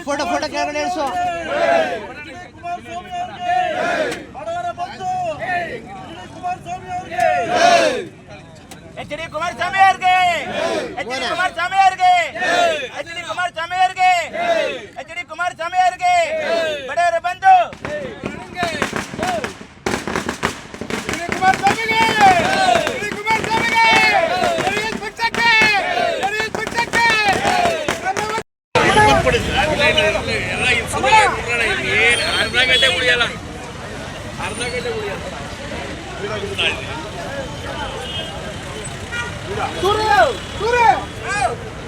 Photo photo ಕೆಳಗಡೆ ಇರಿಸು. H D Kumaraswamy ಅವರಿಗೆ, H D Kumaraswamy ಅವರಿಗೆ, ಎಚ್ ಡಿ ಕುಮಾರಸ್ವಾಮಿ ಅವರಿಗೆ, ಎಚ್ ಡಿ ಕುಮಾರಸ್ವಾಮಿ ಅವರಿಗೆ ಬಡವರ ಬಂಧು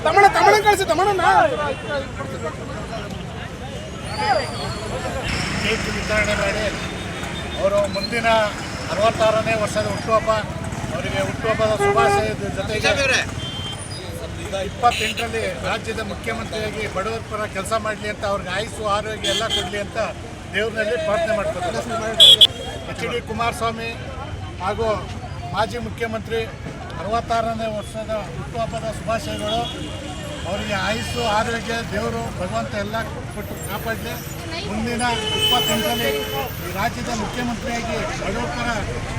ತಮ್ಮಣ್ಣ ಕಳಿಸಿ ತಮ್ಮಣ್ಣ ವಿತರಣೆ ಮಾಡಿ ಅವರು ಮುಂದಿನ 66ನೇ ವರ್ಷದ ಹುಟ್ಟುಹಬ್ಬ, ಅವರಿಗೆ ಹುಟ್ಟುಹಬ್ಬದ ಶುಭಾಶಯದ ಜೊತೆಗೆ 28ರಲ್ಲಿ ರಾಜ್ಯದ ಮುಖ್ಯಮಂತ್ರಿಯಾಗಿ ಬಡವರ ಪರ ಕೆಲಸ ಮಾಡಲಿ ಅಂತ ಅವ್ರಿಗೆ ಆಯುಸ್ಸು ಆರೋಗ್ಯ ಎಲ್ಲ ಕೊಡಲಿ ಅಂತ ದೇವರಲ್ಲಿ ಪ್ರಾರ್ಥನೆ ಮಾಡ್ತಾರೆ. ಎಚ್ ಡಿ ಕುಮಾರಸ್ವಾಮಿ ಹಾಗೂ ಮಾಜಿ ಮುಖ್ಯಮಂತ್ರಿ 66ನೇ ವರ್ಷದ ಹುಟ್ಟುಹಬ್ಬದ ಶುಭಾಶಯಗಳು. ಅವರಿಗೆ ಆಯುಸ್ಸು ಆರೋಗ್ಯ ದೇವರು ಭಗವಂತ ಎಲ್ಲ ಕೊಟ್ಟು ಕಾಪಾಡಲಿ. ಮುಂದಿನ 28ರಲ್ಲಿ ಈ ರಾಜ್ಯದ ಮುಖ್ಯಮಂತ್ರಿಯಾಗಿ ಬಡವರ ಪರ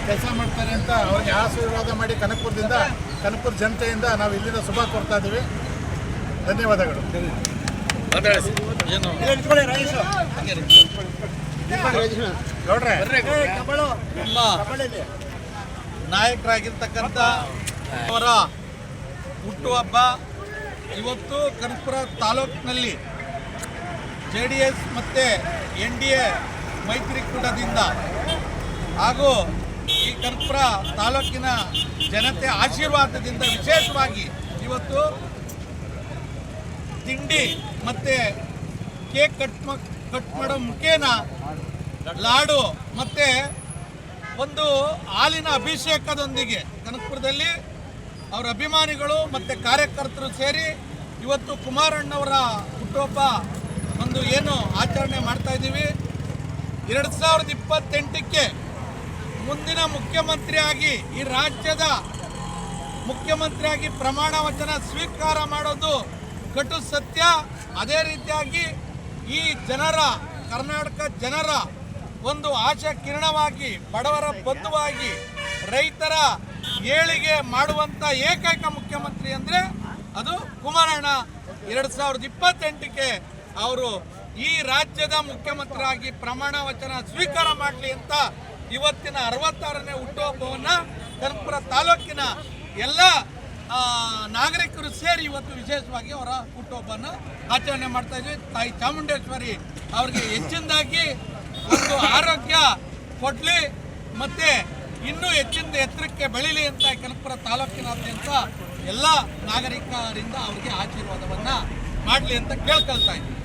ಕೆಲಸ ಮಾಡ್ತಾರೆ ಅಂತ ಅವ್ರಿಗೆ ಆಶೀರ್ವಾದ ಮಾಡಿ ಕನಕಪುರ ಜನತೆಯಿಂದ ನಾವು ಇಲ್ಲಿಂದ ಶುಭ ಕೊಡ್ತಾ ಇದ್ದೀವಿ. ಧನ್ಯವಾದಗಳು. ನಮ್ಮ ನಾಯಕರಾಗಿರ್ತಕ್ಕಂಥ ಅವರ ಹುಟ್ಟುಹಬ್ಬ ಇವತ್ತು ಕನಕಪುರ ತಾಲೂಕಿನಲ್ಲಿ JDS ಮತ್ತು NDA ಮೈತ್ರಿಕೂಟದಿಂದ ಹಾಗೂ ಈ ಕನಕಪುರ ತಾಲೂಕಿನ ಜನತೆ ಆಶೀರ್ವಾದದಿಂದ ವಿಶೇಷವಾಗಿ ಇವತ್ತು ತಿಂಡಿ ಮತ್ತು ಕೇಕ್ ಕಟ್ ಮಾಡೋ ಮುಖೇನ ಲಾಡು ಮತ್ತು ಒಂದು ಹಾಲಿನ ಅಭಿಷೇಕದೊಂದಿಗೆ ಕನಕಪುರದಲ್ಲಿ ಅವರ ಅಭಿಮಾನಿಗಳು ಮತ್ತು ಕಾರ್ಯಕರ್ತರು ಸೇರಿ ಇವತ್ತು ಕುಮಾರಣ್ಣವರ ಹುಟ್ಟುಹಬ್ಬ ಒಂದು ಏನು ಆಚರಣೆ ಮಾಡ್ತಾ ಇದ್ದೀವಿ. 2028ಕ್ಕೆ ಮುಂದಿನ ಮುಖ್ಯಮಂತ್ರಿಯಾಗಿ ಈ ರಾಜ್ಯದ ಮುಖ್ಯಮಂತ್ರಿಯಾಗಿ ಪ್ರಮಾಣ ವಚನ ಸ್ವೀಕಾರ ಮಾಡೋದು ಕಟು ಸತ್ಯ. ಅದೇ ರೀತಿಯಾಗಿ ಈ ಜನರ ಕರ್ನಾಟಕ ಜನರ ಒಂದು ಆಶಾ ಕಿರಣವಾಗಿ, ಬಡವರ ಬಂಧುವಾಗಿ, ರೈತರ ಏಳಿಗೆ ಮಾಡುವಂಥ ಏಕೈಕ ಮುಖ್ಯಮಂತ್ರಿ ಅಂದರೆ ಅದು ಕುಮಾರಣ್ಣ. 2028ಕ್ಕೆ ಅವರು ಈ ರಾಜ್ಯದ ಮುಖ್ಯಮಂತ್ರಿಯಾಗಿ ಪ್ರಮಾಣ ವಚನ ಸ್ವೀಕಾರ ಮಾಡಲಿ ಅಂತ ಇವತ್ತಿನ 66ನೇ ಹುಟ್ಟುಹಬ್ಬವನ್ನು ಕನಕಪುರ ತಾಲೂಕಿನ ಎಲ್ಲ ನಾಗರಿಕರು ಸೇರಿ ಇವತ್ತು ವಿಶೇಷವಾಗಿ ಅವರ ಹುಟ್ಟುಹಬ್ಬವನ್ನು ಆಚರಣೆ ಮಾಡ್ತಾ ಇದ್ವಿ. ತಾಯಿ ಚಾಮುಂಡೇಶ್ವರಿ ಅವರಿಗೆ ಹೆಚ್ಚಿನದಾಗಿ ಒಂದು ಆರೋಗ್ಯ ಕೊಡಲಿ ಮತ್ತು ಇನ್ನೂ ಹೆಚ್ಚಿನ ಎತ್ತರಕ್ಕೆ ಬೆಳೀಲಿ ಅಂತ ಕನಕಪುರ ತಾಲೂಕಿನಾದ್ಯಂತ ಎಲ್ಲ ನಾಗರಿಕರಿಂದ ಅವರಿಗೆ ಆಶೀರ್ವಾದವನ್ನು ಮಾಡಲಿ ಅಂತ ಕೇಳ್ಕೊಳ್ತಾ ಇದ್ದೀವಿ.